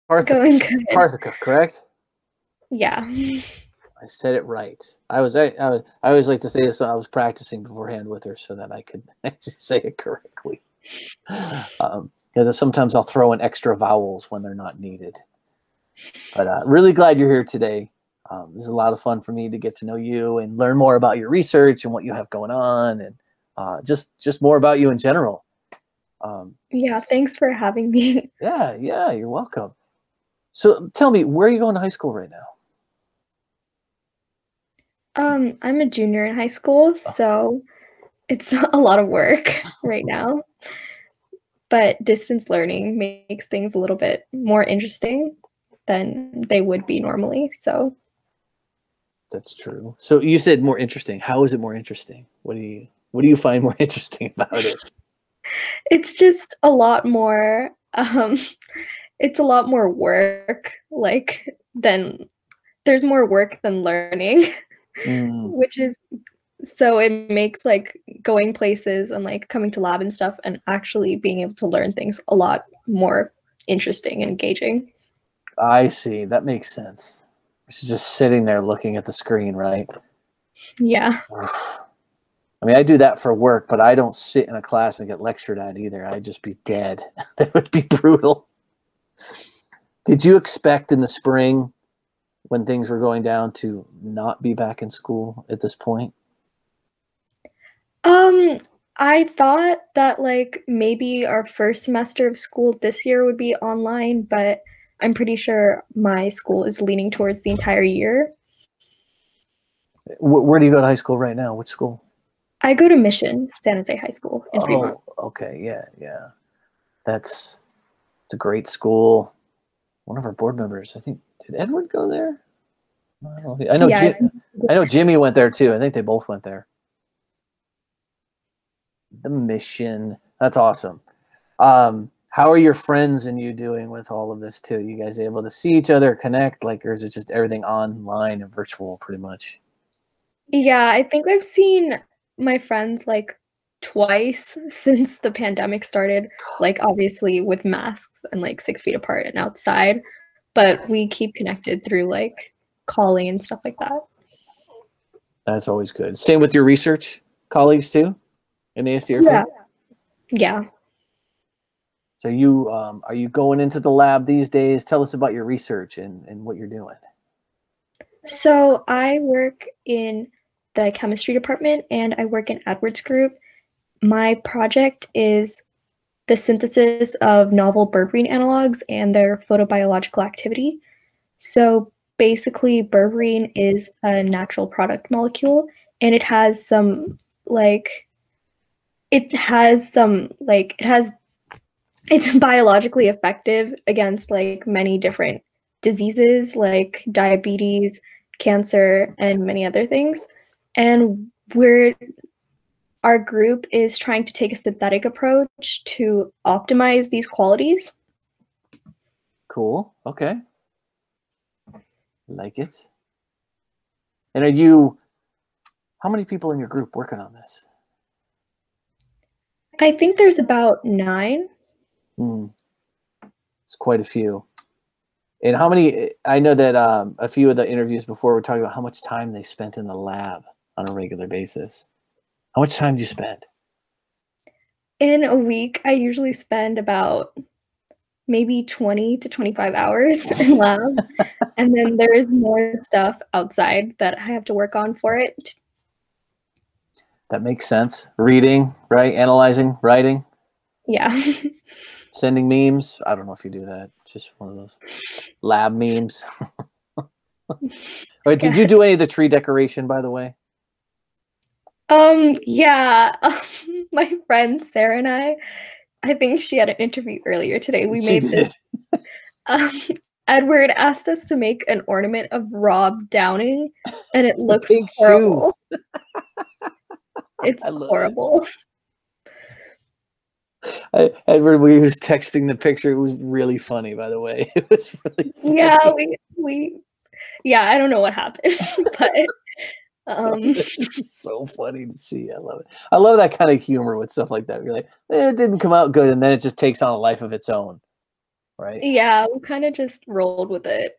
Going good. Parthica, correct? Yeah. I said it right. I always like to say this. I was practicing beforehand with her so that I could actually say it correctly. Because sometimes I'll throw in extra vowels when they're not needed. But really glad you're here today. This is a lot of fun for me to get to know you and learn more about your research and what you have going on, and just more about you in general. Yeah, thanks for having me. Yeah, you're welcome. So tell me, where are you going to high school right now? I'm a junior in high school, so it's a lot of work right now. But distance learning makes things a little bit more interesting than they would be normally. So That's true. So you said more interesting. How is it more interesting? What do you find more interesting about it? it's just a lot more it's a lot more work, like than there's more work than learning, which is so it makes like going places and like coming to lab and stuff and actually being able to learn things a lot more interesting and engaging. I see. That makes sense. It's just sitting there looking at the screen, right? Yeah. I mean, I do that for work, but I don't sit in a class and get lectured at either. I'd just be dead. That would be brutal. Did you expect in the spring when things were going down to not be back in school at this point? I thought that like maybe our first semester of school this year would be online, but I'm pretty sure my school is leaning towards the entire year. Where do you go to high school right now? Which school? I go to Mission, San Jose High School in Fremont. Oh, okay. Yeah. It's a great school. One of our board members, I think, did Edward go there? I know. Yeah. I know Jimmy went there too. I think they both went there. The Mission. That's awesome. How are your friends and you doing with all of this too? You guys able to see each other, connect, like, or is it just everything online and virtual pretty much? Yeah, I think I've seen my friends like twice since the pandemic started, like obviously with masks and like 6 feet apart and outside, but we keep connected through like calling and stuff like that. That's always good. Same with your research colleagues too in the Asdrp? Yeah. Yeah. So are you going into the lab these days? Tell us about your research and what you're doing. So I work in the chemistry department and I work in Edwards Group. My project is the synthesis of novel berberine analogs and their photobiological activity. So basically, berberine is a natural product molecule, and it has it's biologically effective against like many different diseases like diabetes, cancer, and many other things. And our group is trying to take a synthetic approach to optimize these qualities. Cool. Okay. Like it. And how many people in your group working on this? I think there's about 9. It's quite a few. And how many, I know that a few of the interviews before were talking about how much time they spent in the lab on a regular basis. How much time do you spend? In a week, I usually spend about maybe 20 to 25 hours in lab. And then there is more stuff outside that I have to work on for it. That makes sense. Reading, right? Analyzing, writing. Yeah. Sending memes. I don't know if you do that. Just one of those lab memes. Right, did you do any of the tree decoration, by the way? Yeah. My friend Sarah and I think she had an interview earlier today. We made this. Edward asked us to make an ornament of Rob Downing, and it looks horrible. It's horrible. Edward, when he was texting the picture, it was really funny, by the way. It was really funny. Yeah, I don't know what happened, but it's so funny to see. I love it. I love that kind of humor with stuff like that. You're like, it didn't come out good, and then it just takes on a life of its own. right? Yeah, we kind of just rolled with it.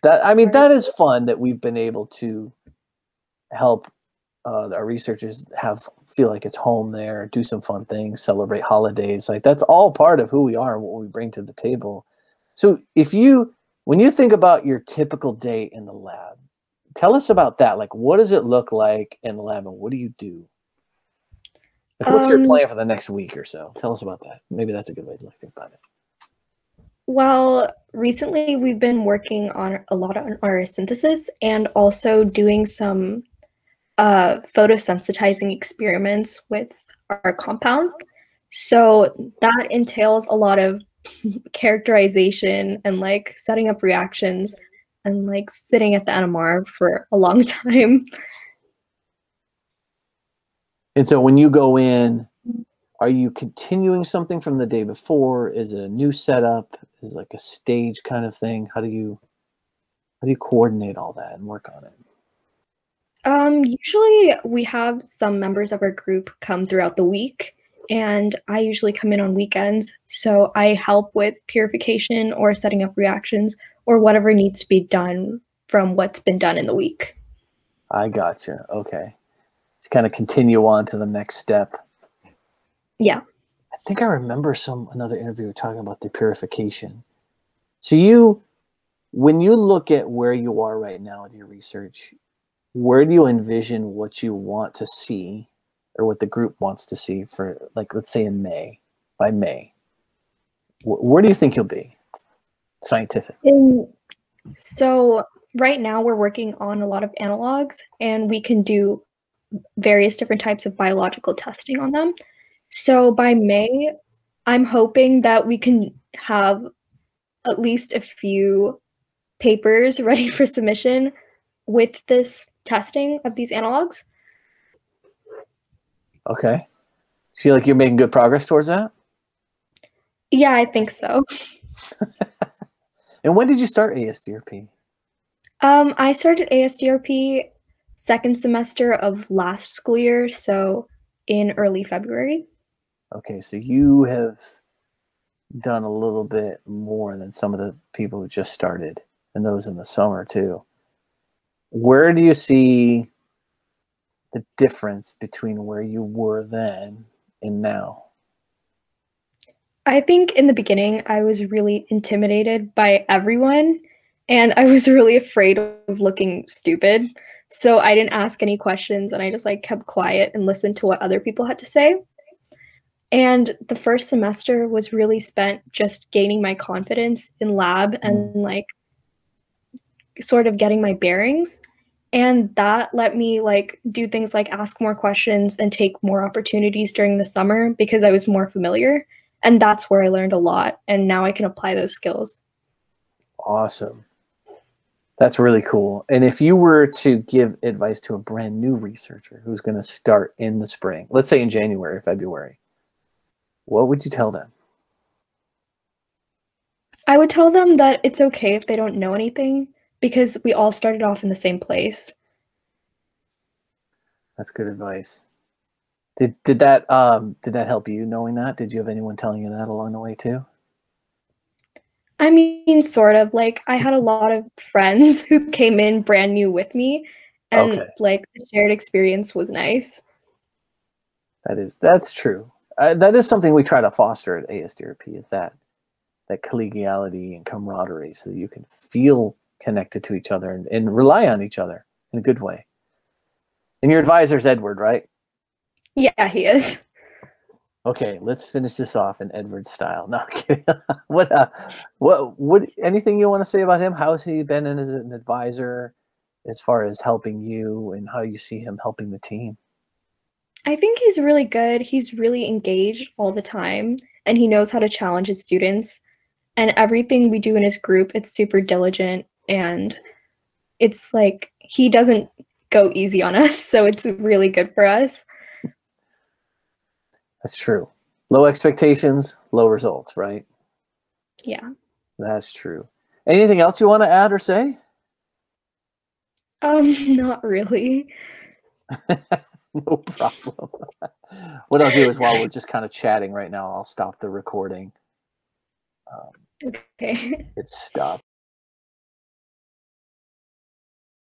That is fun that we've been able to help our researchers feel like it's home there, do some fun things, celebrate holidays. Like that's all part of who we are and what we bring to the table. So when you think about your typical day in the lab, tell us about that. Like, what does it look like in the lab and what do you do? Like, what's your plan for the next week or so? Tell us about that. Maybe that's a good way to think about it. Well, recently we've been working on a lot on our synthesis and also doing some photosensitizing experiments with our compound. So that entails a lot of characterization and like setting up reactions and like sitting at the NMR for a long time. And so when you go in, are you continuing something from the day before? Is it a new setup? Is it like a stage kind of thing? How do you coordinate all that and work on it? Usually we have some members of our group come throughout the week, and I usually come in on weekends. So I help with purification or setting up reactions or whatever needs to be done from what's been done in the week. I gotcha. Okay. To kind of continue on to the next step. Yeah. I think I remember another interview talking about the purification. So when you look at where you are right now with your research, where do you envision what you want to see or what the group wants to see for, like, let's say by May? Where do you think you'll be scientifically? So right now we're working on a lot of analogs, and we can do various different types of biological testing on them. So by May, I'm hoping that we can have at least a few papers ready for submission with this testing of these analogs. Okay. Feel like you're making good progress towards that? Yeah, I think so. And when did you start ASDRP? I started ASDRP second semester of last school year, so in early February. Okay, so you have done a little bit more than some of the people who just started, and those in the summer too. Where do you see the difference between where you were then and now? I think in the beginning, I was really intimidated by everyone, and I was really afraid of looking stupid. So I didn't ask any questions, and I just like kept quiet and listened to what other people had to say. And the first semester was really spent just gaining my confidence in lab and like sort of getting my bearings. And that let me like do things like ask more questions and take more opportunities during the summer because I was more familiar. And that's where I learned a lot. And now I can apply those skills. Awesome. That's really cool. And if you were to give advice to a brand new researcher who's going to start in the spring, let's say in January or February, what would you tell them? I would tell them that it's okay if they don't know anything because we all started off in the same place. That's good advice. Did that help you knowing that? Did you have anyone telling you that along the way too? I mean, sort of. Like, I had a lot of friends who came in brand new with me, and Okay, like the shared experience was nice. that's true. That is something we try to foster at ASDRP, is that collegiality and camaraderie, so that you can feel connected to each other and rely on each other in a good way. And your advisor's Edward, right? Yeah, he is. Okay, let's finish this off in Edward style. No, I'm kidding. What, anything you want to say about him? How has he been as an advisor as far as helping you and how you see him helping the team? I think he's really good. He's really engaged all the time, and he knows how to challenge his students. And everything we do in his group, it's super diligent, and it's like he doesn't go easy on us, so it's really good for us. That's true. Low expectations, low results, right? Yeah. That's true. Anything else you want to add or say? Not really. No problem. What I'll do is while we're just kind of chatting right now, I'll stop the recording. Okay. It stopped.